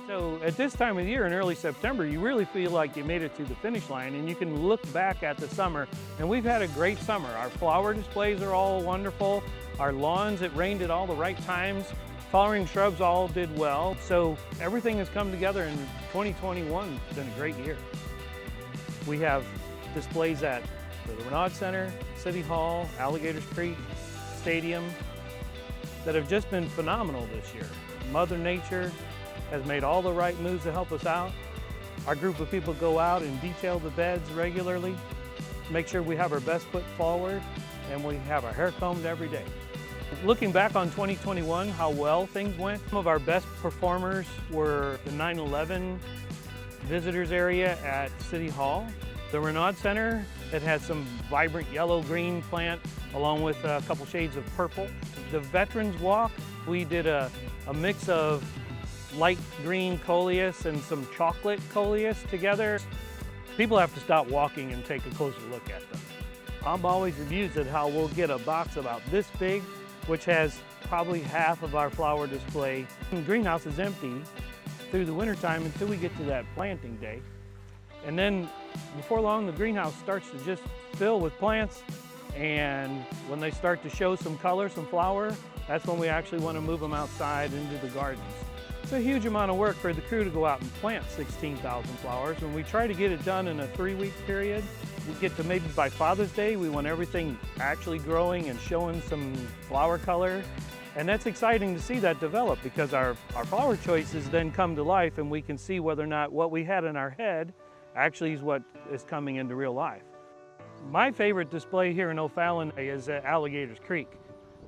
So at this time of year in early September, you really feel like you made it to the finish line, and you can look back at the summer, and we've had a great summer. Our flower displays are all wonderful. Our lawns, it rained at all the right times. Flowering shrubs all did well. So everything has come together, and 2021 has been a great year. We have displays at the Renaud Center, City Hall, Alligators Creek, Stadium that have just been phenomenal this year. Mother Nature has made all the right moves to help us out. Our group of people go out and detail the beds regularly, make sure we have our best foot forward, and we have our hair combed every day. Looking back on 2021, how well things went, some of our best performers were the 9/11 visitors area at City Hall, the Renaud Center that had some vibrant yellow-green plant along with a couple shades of purple. The Veterans Walk, we did a mix of light green coleus and some chocolate coleus together. People have to stop walking and take a closer look at them. I'm always amused at how we'll get a box about this big, which has probably half of our flower display. The greenhouse is empty through the wintertime until we get to that planting day. And then before long, the greenhouse starts to just fill with plants. And when they start to show some color, some flower, that's when we actually want to move them outside into the gardens. It's a huge amount of work for the crew to go out and plant 16,000 flowers. When we try to get it done in a 3-week period, we get to maybe by Father's Day, we want everything actually growing and showing some flower color. And that's exciting to see that develop because our flower choices then come to life, and we can see whether or not what we had in our head actually is what is coming into real life. My favorite display here in O'Fallon is at Alligators Creek.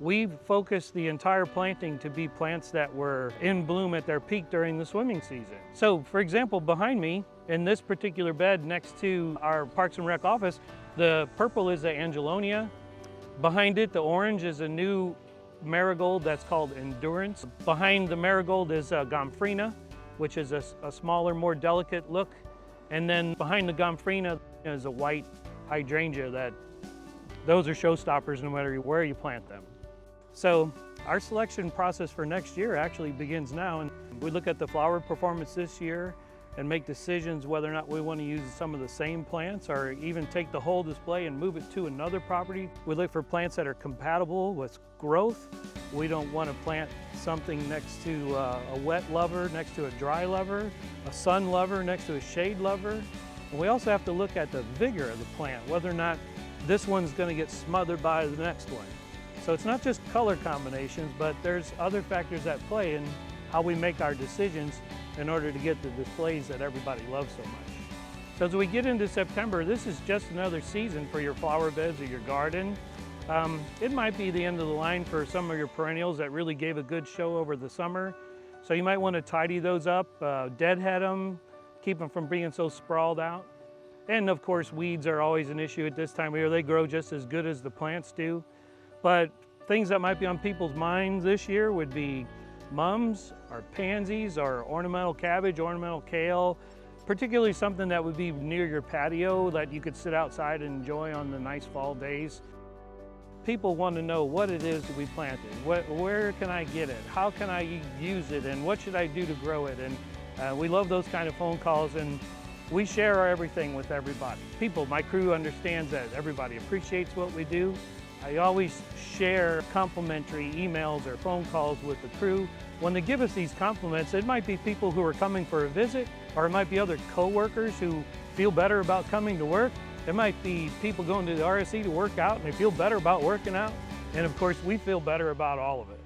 We've focused the entire planting to be plants that were in bloom at their peak during the swimming season. So for example, behind me in this particular bed next to our Parks and Rec office, the purple is the Angelonia. Behind it, the orange is a new marigold that's called Endurance. Behind the marigold is Gomphrena, which is a smaller, more delicate look. And then behind the Gomphrena is a white hydrangea that those are showstoppers no matter where you plant them. So our selection process for next year actually begins now, and we look at the flower performance this year and make decisions whether or not we want to use some of the same plants or even take the whole display and move it to another property. We look for plants that are compatible with growth. We don't want to plant something next to a wet lover, next to a dry lover, a sun lover next to a shade lover. And we also have to look at the vigor of the plant, whether or not this one's going to get smothered by the next one. So it's not just color combinations, but there's other factors at play in how we make our decisions in order to get the displays that everybody loves so much. So as we get into September, this is just another season for your flower beds or your garden. It might be the end of the line for some of your perennials that really gave a good show over the summer. So you might want to tidy those up, deadhead them, keep them from being so sprawled out. And of course, weeds are always an issue at this time of year. They grow just as good as the plants do. But things that might be on people's minds this year would be mums, or pansies, or ornamental cabbage, ornamental kale, particularly something that would be near your patio that you could sit outside and enjoy on the nice fall days. People want to know what it is that we planted. Where can I get it? How can I use it? And what should I do to grow it? And we love those kind of phone calls, and we share our everything with everybody. My crew understands that everybody appreciates what we do. I always share complimentary emails or phone calls with the crew. When they give us these compliments, it might be people who are coming for a visit, or it might be other co-workers who feel better about coming to work. It might be people going to the RSC to work out and they feel better about working out. And of course, we feel better about all of it.